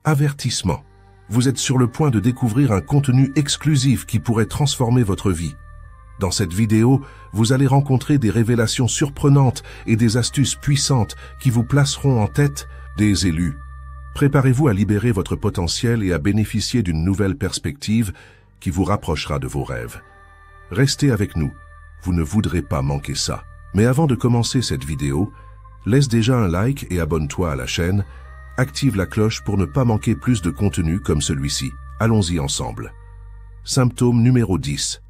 Avertissement. Vous êtes sur le point de découvrir un contenu exclusif qui pourrait transformer votre vie. Dans cette vidéo, vous allez rencontrer des révélations surprenantes et des astuces puissantes qui vous placeront en tête des élus. Préparez-vous à libérer votre potentiel et à bénéficier d'une nouvelle perspective qui vous rapprochera de vos rêves. Restez avec nous, vous ne voudrez pas manquer ça. Mais avant de commencer cette vidéo, laisse déjà un like et abonne-toi à la chaîne. Active la cloche pour ne pas manquer plus de contenu comme celui-ci. Allons-y ensemble. Symptôme numéro 10.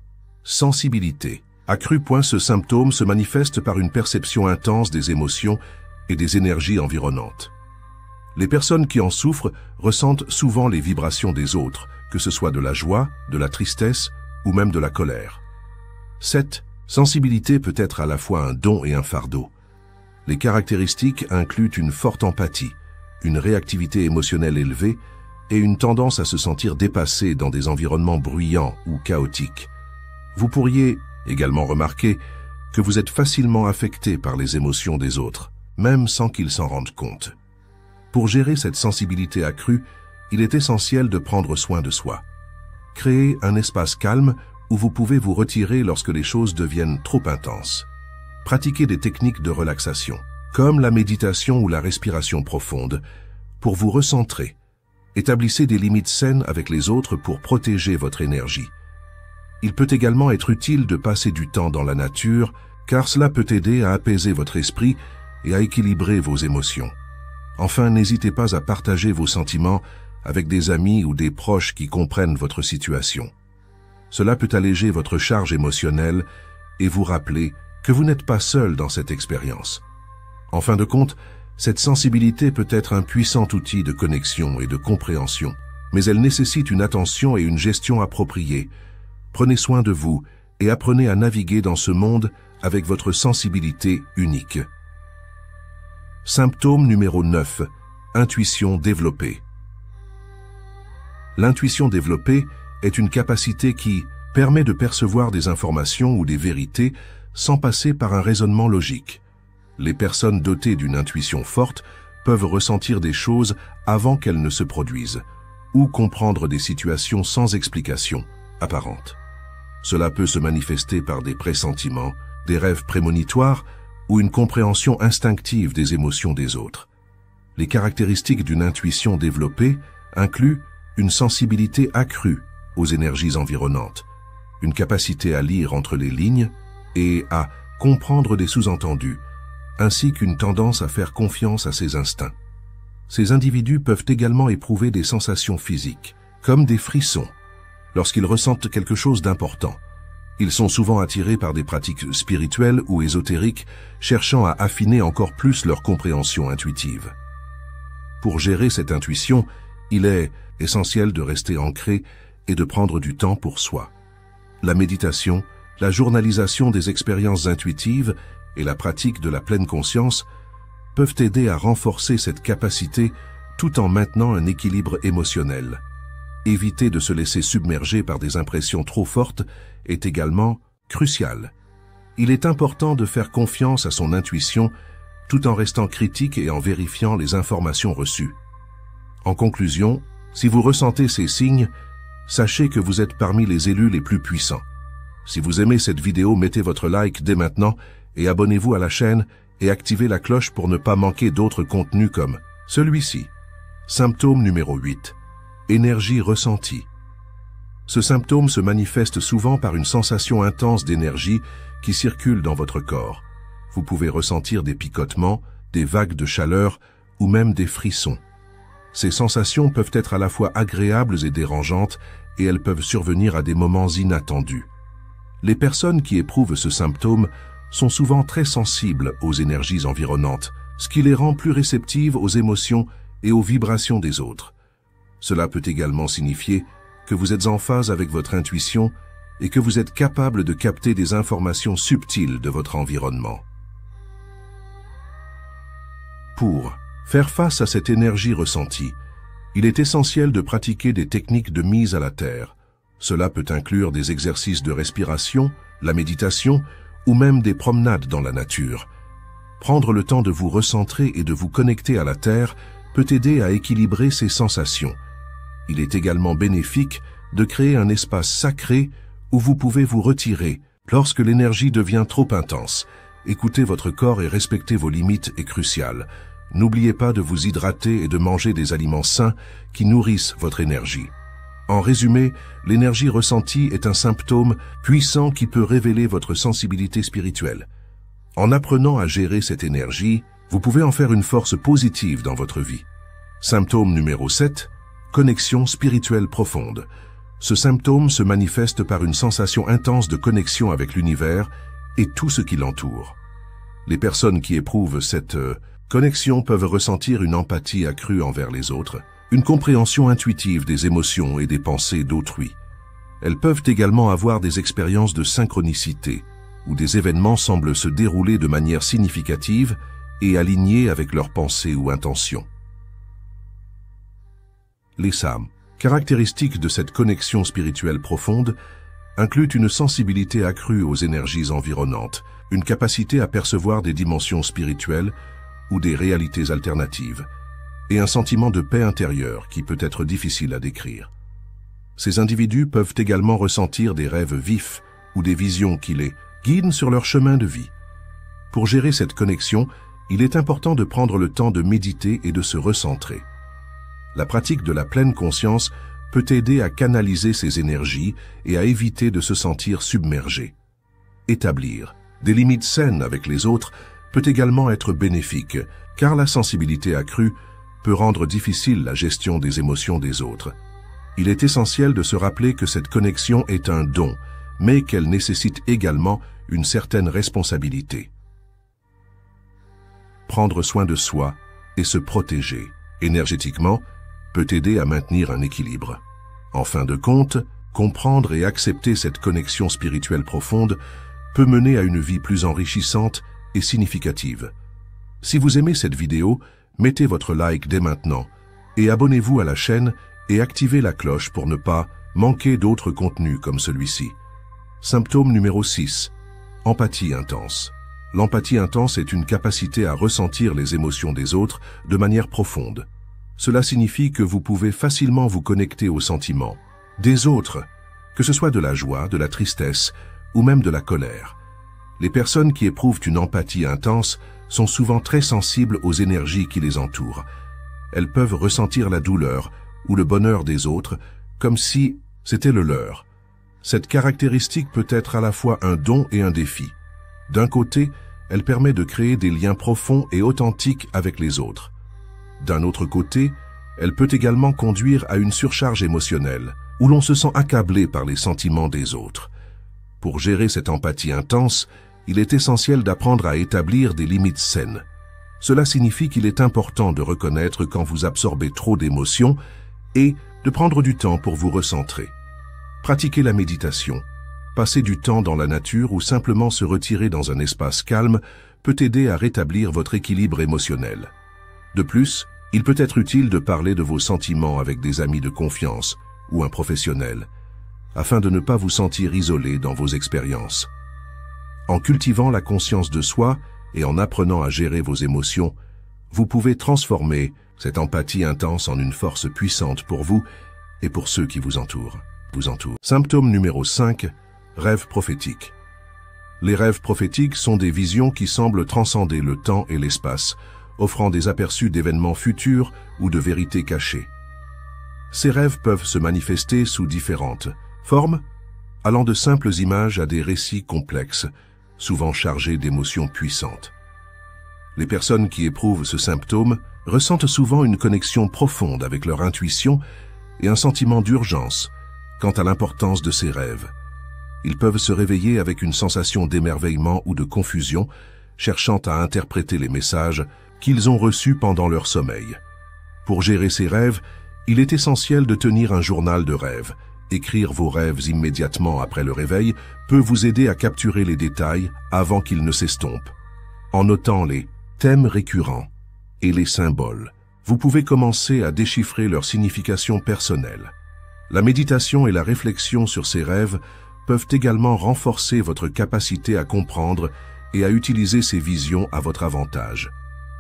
Sensibilité. Accrue. Ce symptôme se manifeste par une perception intense des émotions et des énergies environnantes. Les personnes qui en souffrent ressentent souvent les vibrations des autres, que ce soit de la joie, de la tristesse ou même de la colère. Cette sensibilité peut être à la fois un don et un fardeau. Les caractéristiques incluent une forte empathie, une réactivité émotionnelle élevée et une tendance à se sentir dépassé dans des environnements bruyants ou chaotiques. Vous pourriez également remarquer que vous êtes facilement affecté par les émotions des autres, même sans qu'ils s'en rendent compte. Pour gérer cette sensibilité accrue, il est essentiel de prendre soin de soi. Créez un espace calme où vous pouvez vous retirer lorsque les choses deviennent trop intenses. Pratiquez des techniques de relaxation, comme la méditation ou la respiration profonde, pour vous recentrer. Établissez des limites saines avec les autres pour protéger votre énergie. Il peut également être utile de passer du temps dans la nature, car cela peut aider à apaiser votre esprit et à équilibrer vos émotions. Enfin, n'hésitez pas à partager vos sentiments avec des amis ou des proches qui comprennent votre situation. Cela peut alléger votre charge émotionnelle et vous rappeler que vous n'êtes pas seul dans cette expérience. En fin de compte, cette sensibilité peut être un puissant outil de connexion et de compréhension, mais elle nécessite une attention et une gestion appropriée. Prenez soin de vous et apprenez à naviguer dans ce monde avec votre sensibilité unique. Symptôme numéro 9. Intuition développée. L'intuition développée est une capacité qui permet de percevoir des informations ou des vérités sans passer par un raisonnement logique. Les personnes dotées d'une intuition forte peuvent ressentir des choses avant qu'elles ne se produisent, ou comprendre des situations sans explication apparente. Cela peut se manifester par des pressentiments, des rêves prémonitoires ou une compréhension instinctive des émotions des autres. Les caractéristiques d'une intuition développée incluent une sensibilité accrue aux énergies environnantes, une capacité à lire entre les lignes et à comprendre des sous-entendus, ainsi qu'une tendance à faire confiance à ses instincts. Ces individus peuvent également éprouver des sensations physiques, comme des frissons, lorsqu'ils ressentent quelque chose d'important. Ils sont souvent attirés par des pratiques spirituelles ou ésotériques, cherchant à affiner encore plus leur compréhension intuitive. Pour gérer cette intuition, il est essentiel de rester ancré et de prendre du temps pour soi. La méditation, la journalisation des expériences intuitives et la pratique de la pleine conscience peuvent aider à renforcer cette capacité tout en maintenant un équilibre émotionnel. Éviter de se laisser submerger par des impressions trop fortes est également crucial. Il est important de faire confiance à son intuition tout en restant critique et en vérifiant les informations reçues. En conclusion, si vous ressentez ces signes, sachez que vous êtes parmi les élus les plus puissants. Si vous aimez cette vidéo, mettez votre like dès maintenant et abonnez-vous à la chaîne et activez la cloche pour ne pas manquer d'autres contenus comme celui-ci. Symptôme numéro 8. Énergie ressentie. Ce symptôme se manifeste souvent par une sensation intense d'énergie qui circule dans votre corps. Vous pouvez ressentir des picotements, des vagues de chaleur ou même des frissons. Ces sensations peuvent être à la fois agréables et dérangeantes et elles peuvent survenir à des moments inattendus. Les personnes qui éprouvent ce symptôme sont souvent très sensibles aux énergies environnantes, ce qui les rend plus réceptives aux émotions et aux vibrations des autres. Cela peut également signifier que vous êtes en phase avec votre intuition et que vous êtes capable de capter des informations subtiles de votre environnement. Pour faire face à cette énergie ressentie, il est essentiel de pratiquer des techniques de mise à la terre. Cela peut inclure des exercices de respiration, la méditation ou même des promenades dans la nature. Prendre le temps de vous recentrer et de vous connecter à la terre peut aider à équilibrer ses sensations. Il est également bénéfique de créer un espace sacré où vous pouvez vous retirer lorsque l'énergie devient trop intense. Écouter votre corps et respecter vos limites est crucial. N'oubliez pas de vous hydrater et de manger des aliments sains qui nourrissent votre énergie. En résumé, l'énergie ressentie est un symptôme puissant qui peut révéler votre sensibilité spirituelle. En apprenant à gérer cette énergie, vous pouvez en faire une force positive dans votre vie. Symptôme numéro 7, connexion spirituelle profonde. Ce symptôme se manifeste par une sensation intense de connexion avec l'univers et tout ce qui l'entoure. Les personnes qui éprouvent cette connexion peuvent ressentir une empathie accrue envers les autres, une compréhension intuitive des émotions et des pensées d'autrui. Elles peuvent également avoir des expériences de synchronicité, où des événements semblent se dérouler de manière significative et alignée avec leurs pensées ou intentions. Les SAM, caractéristiques de cette connexion spirituelle profonde, incluent une sensibilité accrue aux énergies environnantes, une capacité à percevoir des dimensions spirituelles ou des réalités alternatives, et un sentiment de paix intérieure qui peut être difficile à décrire. Ces individus peuvent également ressentir des rêves vifs ou des visions qui les guident sur leur chemin de vie. Pour gérer cette connexion, il est important de prendre le temps de méditer et de se recentrer. La pratique de la pleine conscience peut aider à canaliser ces énergies et à éviter de se sentir submergé. Établir des limites saines avec les autres peut également être bénéfique, car la sensibilité accrue peut rendre difficile la gestion des émotions des autres. Il est essentiel de se rappeler que cette connexion est un don, mais qu'elle nécessite également une certaine responsabilité. Prendre soin de soi et se protéger énergétiquement peut aider à maintenir un équilibre. En fin de compte, comprendre et accepter cette connexion spirituelle profonde peut mener à une vie plus enrichissante et significative. Si vous aimez cette vidéo, mettez votre like dès maintenant et abonnez-vous à la chaîne et activez la cloche pour ne pas manquer d'autres contenus comme celui-ci. Symptôme numéro 6. Empathie intense. L'empathie intense est une capacité à ressentir les émotions des autres de manière profonde. Cela signifie que vous pouvez facilement vous connecter aux sentiments des autres, que ce soit de la joie, de la tristesse ou même de la colère. Les personnes qui éprouvent une empathie intense sont souvent très sensibles aux énergies qui les entourent. Elles peuvent ressentir la douleur ou le bonheur des autres comme si c'était le leur. Cette caractéristique peut être à la fois un don et un défi. D'un côté, elle permet de créer des liens profonds et authentiques avec les autres. D'un autre côté, elle peut également conduire à une surcharge émotionnelle, où l'on se sent accablé par les sentiments des autres. Pour gérer cette empathie intense, il est essentiel d'apprendre à établir des limites saines. Cela signifie qu'il est important de reconnaître quand vous absorbez trop d'émotions et de prendre du temps pour vous recentrer. Pratiquer la méditation, passer du temps dans la nature ou simplement se retirer dans un espace calme peut aider à rétablir votre équilibre émotionnel. De plus, il peut être utile de parler de vos sentiments avec des amis de confiance ou un professionnel, afin de ne pas vous sentir isolé dans vos expériences. En cultivant la conscience de soi et en apprenant à gérer vos émotions, vous pouvez transformer cette empathie intense en une force puissante pour vous et pour ceux qui vous entourent. Symptôme numéro 5, rêves prophétiques. Les rêves prophétiques sont des visions qui semblent transcender le temps et l'espace, offrant des aperçus d'événements futurs ou de vérités cachées. Ces rêves peuvent se manifester sous différentes formes, allant de simples images à des récits complexes, souvent chargés d'émotions puissantes. Les personnes qui éprouvent ce symptôme ressentent souvent une connexion profonde avec leur intuition et un sentiment d'urgence quant à l'importance de ces rêves. Ils peuvent se réveiller avec une sensation d'émerveillement ou de confusion, cherchant à interpréter les messages qu'ils ont reçus pendant leur sommeil. Pour gérer ces rêves, il est essentiel de tenir un journal de rêves. Écrire vos rêves immédiatement après le réveil peut vous aider à capturer les détails avant qu'ils ne s'estompent. En notant les thèmes récurrents et les symboles, vous pouvez commencer à déchiffrer leur signification personnelle. La méditation et la réflexion sur ces rêves peuvent également renforcer votre capacité à comprendre et à utiliser ces visions à votre avantage.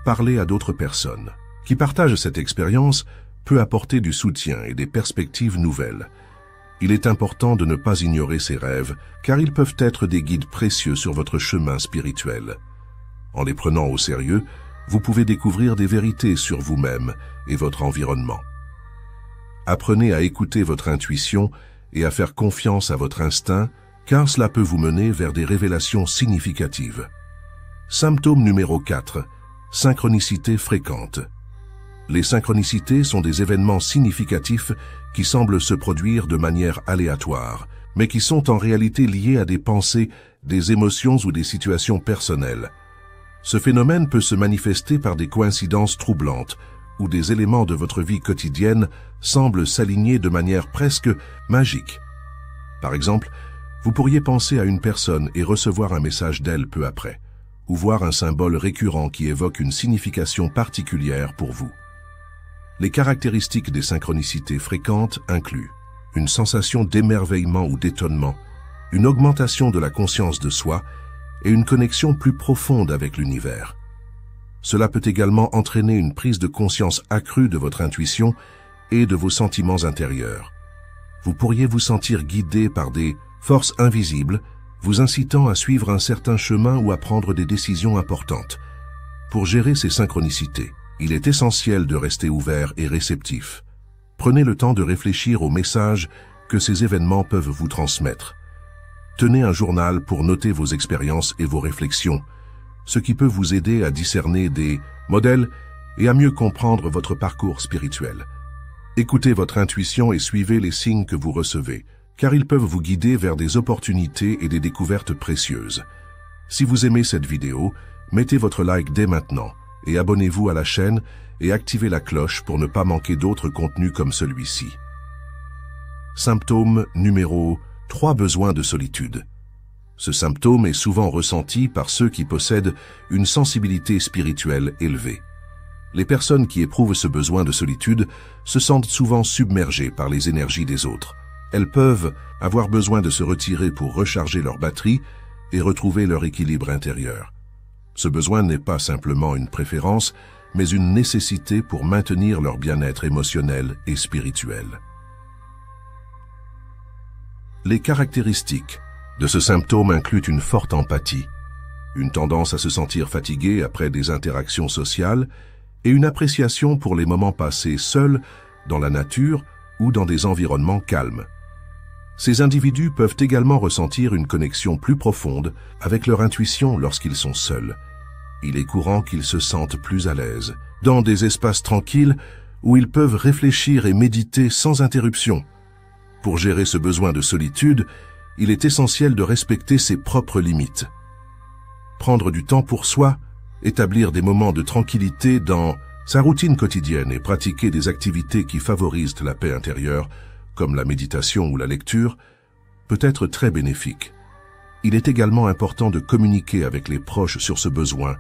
Parlez à d'autres personnes. qui partage cette expérience peut apporter du soutien et des perspectives nouvelles. Il est important de ne pas ignorer ces rêves, car ils peuvent être des guides précieux sur votre chemin spirituel. En les prenant au sérieux, vous pouvez découvrir des vérités sur vous-même et votre environnement. Apprenez à écouter votre intuition et à faire confiance à votre instinct, car cela peut vous mener vers des révélations significatives. Symptôme numéro 4. Synchronicité fréquente. Les synchronicités sont des événements significatifs qui semblent se produire de manière aléatoire, mais qui sont en réalité liés à des pensées, des émotions ou des situations personnelles. Ce phénomène peut se manifester par des coïncidences troublantes, où des éléments de votre vie quotidienne semblent s'aligner de manière presque magique. Par exemple, vous pourriez penser à une personne et recevoir un message d'elle peu après, ou voir un symbole récurrent qui évoque une signification particulière pour vous. Les caractéristiques des synchronicités fréquentes incluent une sensation d'émerveillement ou d'étonnement, une augmentation de la conscience de soi et une connexion plus profonde avec l'univers. Cela peut également entraîner une prise de conscience accrue de votre intuition et de vos sentiments intérieurs. Vous pourriez vous sentir guidé par des forces invisibles, vous incitant à suivre un certain chemin ou à prendre des décisions importantes. Pour gérer ces synchronicités, il est essentiel de rester ouvert et réceptif. Prenez le temps de réfléchir aux messages que ces événements peuvent vous transmettre. Tenez un journal pour noter vos expériences et vos réflexions, ce qui peut vous aider à discerner des modèles et à mieux comprendre votre parcours spirituel. Écoutez votre intuition et suivez les signes que vous recevez, car ils peuvent vous guider vers des opportunités et des découvertes précieuses. Si vous aimez cette vidéo, mettez votre like dès maintenant et abonnez-vous à la chaîne et activez la cloche pour ne pas manquer d'autres contenus comme celui-ci. Symptôme numéro 3. Besoin de solitude. Ce symptôme est souvent ressenti par ceux qui possèdent une sensibilité spirituelle élevée. Les personnes qui éprouvent ce besoin de solitude se sentent souvent submergées par les énergies des autres. Elles peuvent avoir besoin de se retirer pour recharger leur batterie et retrouver leur équilibre intérieur. Ce besoin n'est pas simplement une préférence, mais une nécessité pour maintenir leur bien-être émotionnel et spirituel. Les caractéristiques de ce symptôme incluent une forte empathie, une tendance à se sentir fatigué après des interactions sociales et une appréciation pour les moments passés seuls dans la nature ou dans des environnements calmes. Ces individus peuvent également ressentir une connexion plus profonde avec leur intuition lorsqu'ils sont seuls. Il est courant qu'ils se sentent plus à l'aise, dans des espaces tranquilles où ils peuvent réfléchir et méditer sans interruption. Pour gérer ce besoin de solitude, il est essentiel de respecter ses propres limites. Prendre du temps pour soi, établir des moments de tranquillité dans sa routine quotidienne et pratiquer des activités qui favorisent la paix intérieure, comme la méditation ou la lecture, peut être très bénéfique. Il est également important de communiquer avec les proches sur ce besoin,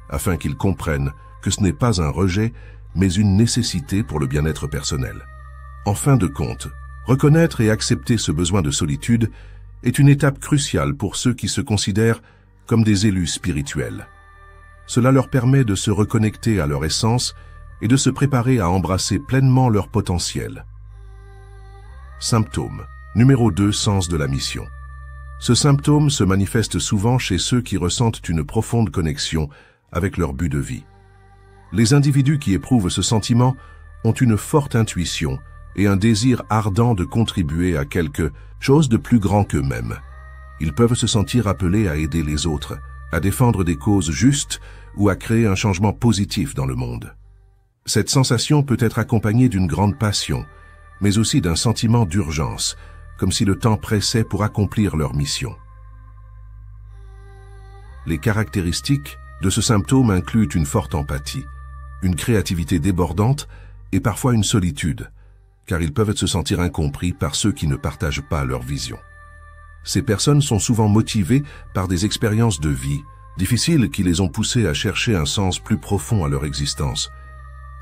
afin qu'ils comprennent que ce n'est pas un rejet, mais une nécessité pour le bien-être personnel. En fin de compte, reconnaître et accepter ce besoin de solitude est une étape cruciale pour ceux qui se considèrent comme des élus spirituels. Cela leur permet de se reconnecter à leur essence et de se préparer à embrasser pleinement leur potentiel. Symptôme numéro 2. Sens de la mission. Ce symptôme se manifeste souvent chez ceux qui ressentent une profonde connexion avec leur but de vie. Les individus qui éprouvent ce sentiment ont une forte intuition et un désir ardent de contribuer à quelque chose de plus grand qu'eux-mêmes. Ils peuvent se sentir appelés à aider les autres, à défendre des causes justes ou à créer un changement positif dans le monde. Cette sensation peut être accompagnée d'une grande passion, mais aussi d'un sentiment d'urgence, comme si le temps pressait pour accomplir leur mission. Les caractéristiques de ce symptôme incluent une forte empathie, une créativité débordante et parfois une solitude, car ils peuvent se sentir incompris par ceux qui ne partagent pas leur vision. Ces personnes sont souvent motivées par des expériences de vie difficiles qui les ont poussées à chercher un sens plus profond à leur existence.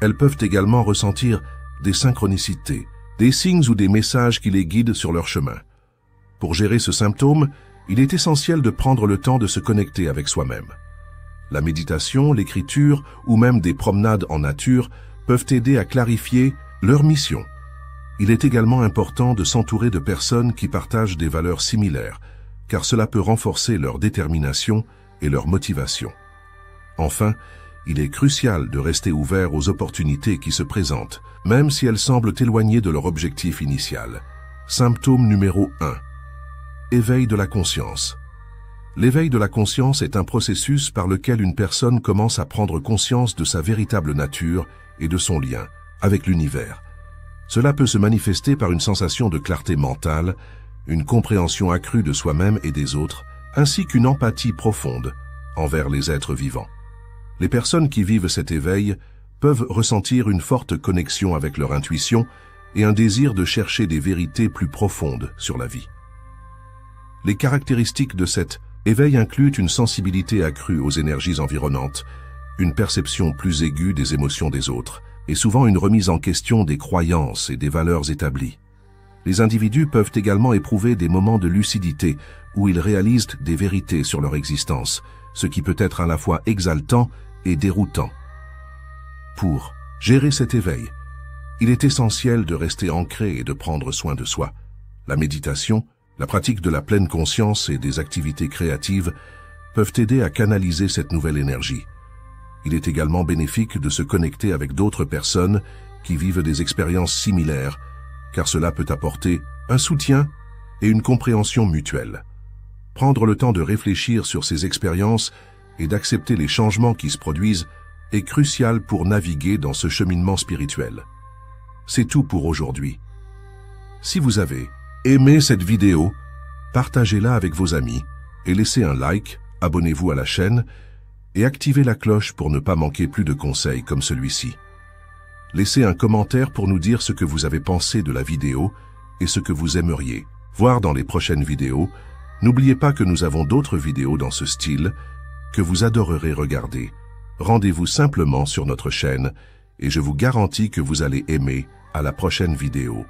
Elles peuvent également ressentir des synchronicités, des signes ou des messages qui les guident sur leur chemin. Pour gérer ce symptôme, il est essentiel de prendre le temps de se connecter avec soi-même. La méditation, l'écriture ou même des promenades en nature peuvent aider à clarifier leur mission. Il est également important de s'entourer de personnes qui partagent des valeurs similaires, car cela peut renforcer leur détermination et leur motivation. Enfin, il est crucial de rester ouvert aux opportunités qui se présentent, même si elles semblent éloignées de leur objectif initial. Symptôme numéro 1. Éveil de la conscience. L'éveil de la conscience est un processus par lequel une personne commence à prendre conscience de sa véritable nature et de son lien avec l'univers. Cela peut se manifester par une sensation de clarté mentale, une compréhension accrue de soi-même et des autres, ainsi qu'une empathie profonde envers les êtres vivants. Les personnes qui vivent cet éveil peuvent ressentir une forte connexion avec leur intuition et un désir de chercher des vérités plus profondes sur la vie. Les caractéristiques de cet éveil incluent une sensibilité accrue aux énergies environnantes, une perception plus aiguë des émotions des autres, et souvent une remise en question des croyances et des valeurs établies. Les individus peuvent également éprouver des moments de lucidité où ils réalisent des vérités sur leur existence, ce qui peut être à la fois exaltant et déroutant. Pour gérer cet éveil, il est essentiel de rester ancré et de prendre soin de soi. La méditation, la pratique de la pleine conscience et des activités créatives peuvent aider à canaliser cette nouvelle énergie. Il est également bénéfique de se connecter avec d'autres personnes qui vivent des expériences similaires, car cela peut apporter un soutien et une compréhension mutuelle. Prendre le temps de réfléchir sur ces expériences et d'accepter les changements qui se produisent est crucial pour naviguer dans ce cheminement spirituel. C'est tout pour aujourd'hui. Si vous avez aimé cette vidéo, partagez-la avec vos amis et laissez un like, abonnez-vous à la chaîne et activez la cloche pour ne pas manquer plus de conseils comme celui-ci. Laissez un commentaire pour nous dire ce que vous avez pensé de la vidéo et ce que vous aimeriez voir dans les prochaines vidéos. N'oubliez pas que nous avons d'autres vidéos dans ce style que vous adorerez regarder. Rendez-vous simplement sur notre chaîne et je vous garantis que vous allez aimer à la prochaine vidéo.